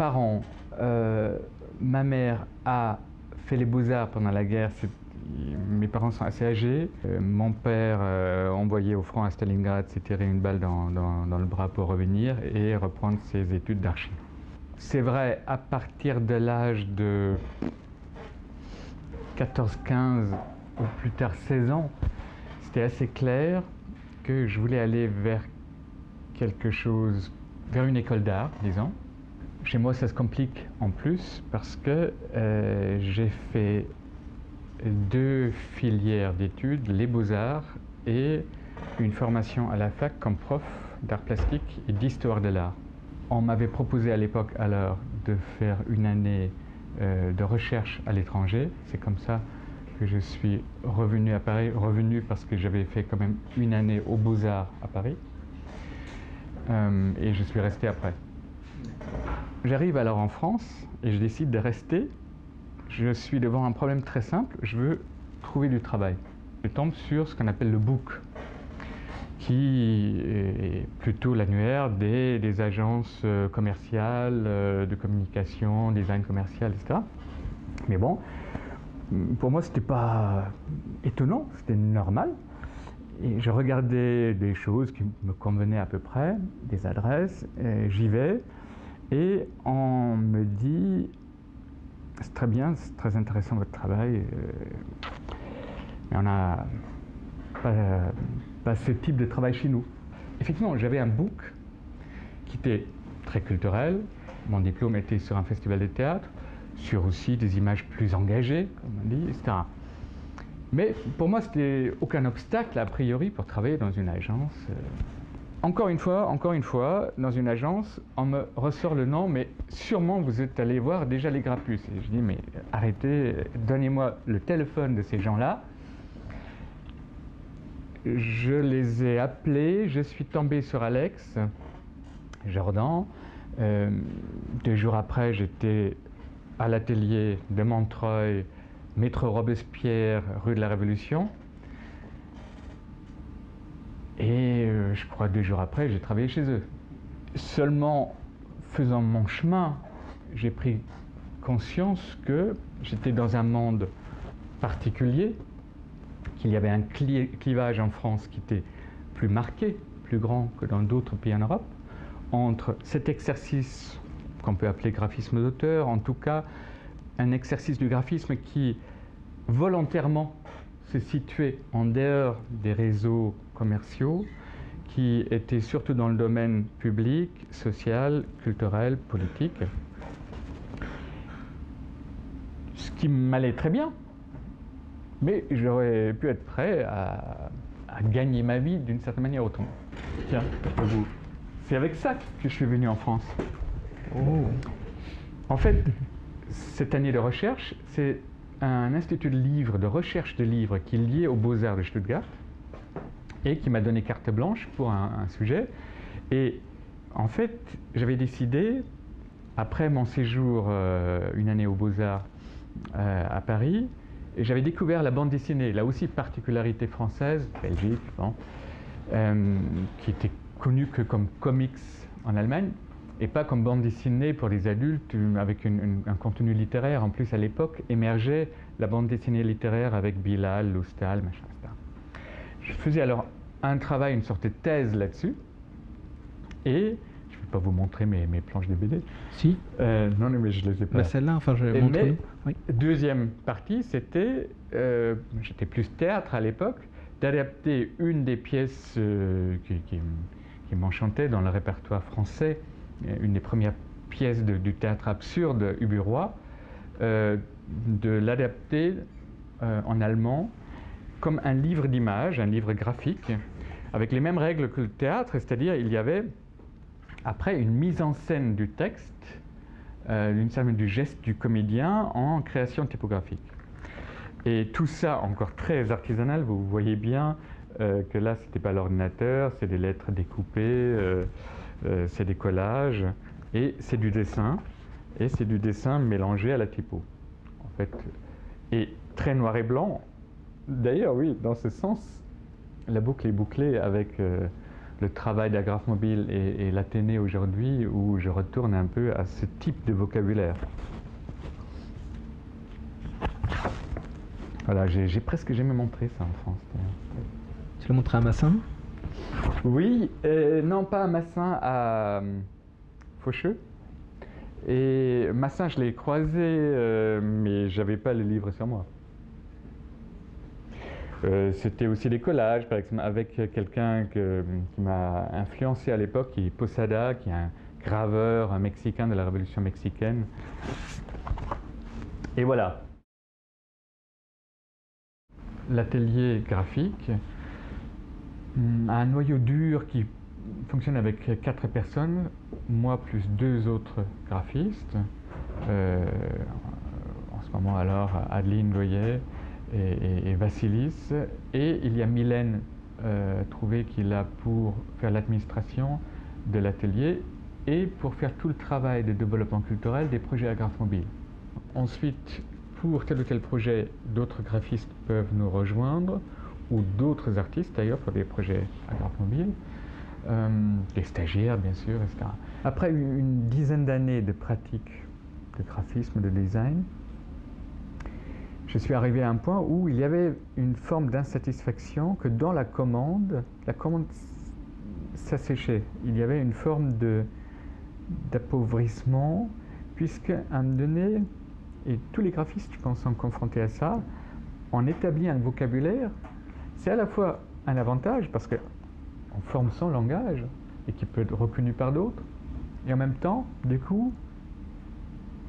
parents, ma mère a fait les beaux-arts pendant la guerre. Mes parents sont assez âgés. Mon père, envoyé au front à Stalingrad, s'est tiré une balle dans le bras pour revenir et reprendre ses études d'archi. C'est vrai, à partir de l'âge de 14-15 ou plus tard 16 ans, c'était assez clair que je voulais aller vers quelque chose, vers une école d'art, disons. Chez moi, ça se complique en plus parce que j'ai fait 2 filières d'études, les beaux-arts et une formation à la fac comme prof d'art plastique et d'histoire de l'art. On m'avait proposé à l'époque alors de faire une année de recherche à l'étranger. C'est comme ça que je suis revenu à Paris, revenu parce que j'avais fait quand même une année aux Beaux-Arts à Paris. Et je suis resté après. J'arrive alors en France et je décide de rester. Je suis devant un problème très simple, je veux trouver du travail. Je tombe sur ce qu'on appelle le BOOK, qui est plutôt l'annuaire des agences commerciales, de communication, design commercial, etc. Mais bon, pour moi, c'était pas étonnant, c'était normal. Et je regardais des choses qui me convenaient à peu près, des adresses, j'y vais, et on me dit « c'est très bien, c'est très intéressant votre travail, mais on n'a pas ce type de travail chez nous ». Effectivement, j'avais un book qui était très culturel, mon diplôme était sur un festival de théâtre, sur aussi des images plus engagées, comme on dit, etc. Mais pour moi, c'était aucun obstacle a priori pour travailler dans une agence. Encore une fois, dans une agence, on me ressort le nom, mais sûrement vous êtes allé voir déjà les Grappus. Et je dis, mais arrêtez, donnez-moi le téléphone de ces gens-là. Je les ai appelés, je suis tombé sur Alex Jordan. 2 jours après, j'étais à l'atelier de Montreuil, métro Robespierre, rue de la Révolution. Et je crois 2 jours après, j'ai travaillé chez eux. Seulement, faisant mon chemin, j'ai pris conscience que j'étais dans un monde particulier, qu'il y avait un clivage en France qui était plus marqué, plus grand que dans d'autres pays en Europe, entre cet exercice qu'on peut appeler graphisme d'auteur, en tout cas un exercice du graphisme qui volontairement se situait en dehors des réseaux commerciaux, qui était surtout dans le domaine public, social, culturel, politique. Ce qui m'allait très bien, mais j'aurais pu être prêt à gagner ma vie d'une certaine manière autrement. Tiens, c'est avec ça que je suis venu en France. Oh. En fait, cette année de recherche, c'est un institut de livres, de recherche de livres qui est lié aux Beaux-Arts de Stuttgart et qui m'a donné carte blanche pour un sujet. Et en fait, j'avais décidé, après mon séjour, une année aux Beaux-Arts à Paris, j'avais découvert la bande dessinée, là aussi particularité française, Belgique, bon, qui était connue que comme comics en Allemagne, et pas comme bande dessinée pour les adultes avec un contenu littéraire. En plus, à l'époque, émergeait la bande dessinée littéraire avec Bilal, Loustal, machin, etc. Je faisais alors un travail, une sorte de thèse là-dessus, et je ne vais pas vous montrer mes planches de BD. Si. Non, mais je les ai pas. Bah celle-là, enfin, je montre-nous. Oui. Deuxième partie, c'était, j'étais plus théâtre à l'époque, d'adapter une des pièces qui m'enchantait dans le répertoire français, une des premières pièces du théâtre absurde uburois, de l'adapter en allemand comme un livre d'images, un livre graphique, avec les mêmes règles que le théâtre, c'est-à-dire il y avait après une mise en scène du texte, du geste du comédien en création typographique. Et tout ça encore très artisanal, vous voyez bien que là c'était pas l'ordinateur, c'est des lettres découpées, c'est des collages, et c'est du dessin, mélangé à la typo, en fait. Et très noir et blanc, d'ailleurs oui, dans ce sens, la boucle est bouclée avec le travail d'Agraph Mobile et l'Athénée aujourd'hui, où je retourne un peu à ce type de vocabulaire. Voilà, j'ai presque jamais montré ça en France. Tu l'as montré à Massin? Oui, non pas à Massin, à Faucheux. Et Massin, je l'ai croisé, mais j'avais pas le livre sur moi. C'était aussi des collages, par exemple, avec quelqu'un qui m'a influencé à l'époque, qui est Posada, qui est un graveur, un Mexicain de la Révolution mexicaine. Et voilà. L'atelier graphique a un noyau dur qui fonctionne avec 4 personnes, moi plus 2 autres graphistes. En ce moment alors, Adeline Goyet et Vassilis. Et il y a Mylène Trouvé qui est là pour faire l'administration de l'atelier et pour faire tout le travail de développement culturel des projets Agraph Mobile. Ensuite, pour tel ou tel projet, d'autres graphistes peuvent nous rejoindre, ou d'autres artistes d'ailleurs pour des projets Agraph Mobile, des stagiaires bien sûr, etc. Après une dizaine d'années de pratique de graphisme, de design, je suis arrivé à un point où il y avait une forme d'insatisfaction que dans la commande s'asséchait. Il y avait une forme d'appauvrissement, puisque à un moment donné, et tous les graphistes, je pense, sont confrontés à ça, on établit un vocabulaire, c'est à la fois un avantage, parce qu'on forme son langage, et qui peut être reconnu par d'autres, et en même temps, du coup,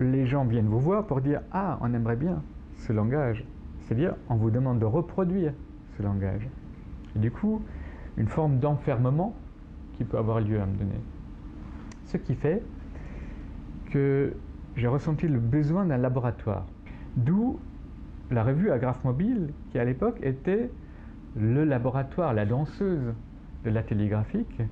les gens viennent vous voir pour dire « Ah, on aimerait bien ce langage ». C'est-à-dire, on vous demande de reproduire ce langage. Et du coup, une forme d'enfermement qui peut avoir lieu à un moment donné. Ce qui fait que j'ai ressenti le besoin d'un laboratoire. D'où la revue Agraph Mobile, qui à l'époque était le laboratoire, la danseuse de l'atelier graphique,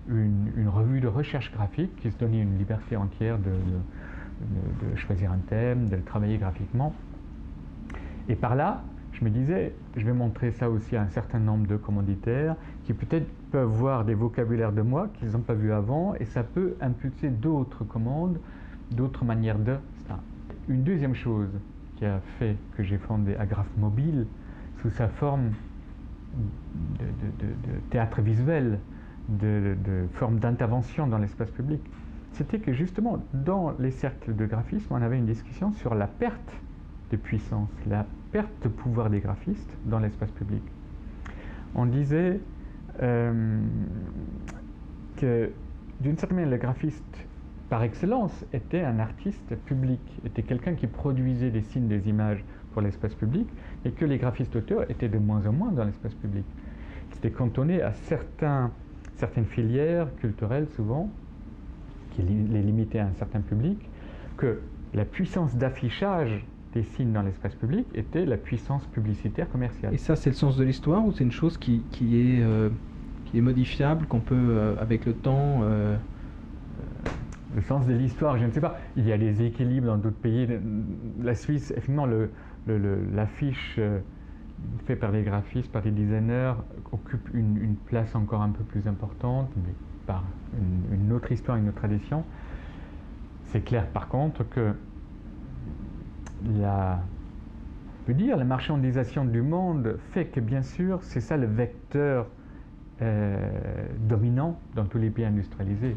une revue de recherche graphique qui se donnait une liberté entière de choisir un thème, de le travailler graphiquement. Et par là, je me disais, je vais montrer ça aussi à un certain nombre de commanditaires qui peut-être peuvent voir des vocabulaires de moi qu'ils n'ont pas vu avant, et ça peut impulser d'autres commandes, d'autres manières de... Une deuxième chose qui a fait que j'ai fondé Agraph Mobile sous sa forme de théâtre visuel, de forme d'intervention dans l'espace public, c'était que justement dans les cercles de graphisme, on avait une discussion sur la perte de puissance, la perte de pouvoir des graphistes dans l'espace public. On disait que d'une certaine manière, le graphiste par excellence était un artiste public, était quelqu'un qui produisait des signes, des images pour l'espace public, et que les graphistes auteurs étaient de moins en moins dans l'espace public. C'était cantonné à certaines filières culturelles souvent, qui les limitaient à un certain public, que la puissance d'affichage des signes dans l'espace public était la puissance publicitaire commerciale. Et ça, c'est le sens de l'histoire, ou c'est une chose qui est modifiable, qu'on peut, avec le temps... Le sens de l'histoire, je ne sais pas. Il y a des équilibres dans d'autres pays. La Suisse, effectivement, l'affiche faite par des graphistes, par des designers, occupe une place encore un peu plus importante, mais par une autre histoire, une autre tradition. C'est clair, par contre, que la marchandisation du monde fait que, bien sûr, c'est ça le vecteur dominant dans tous les pays industrialisés.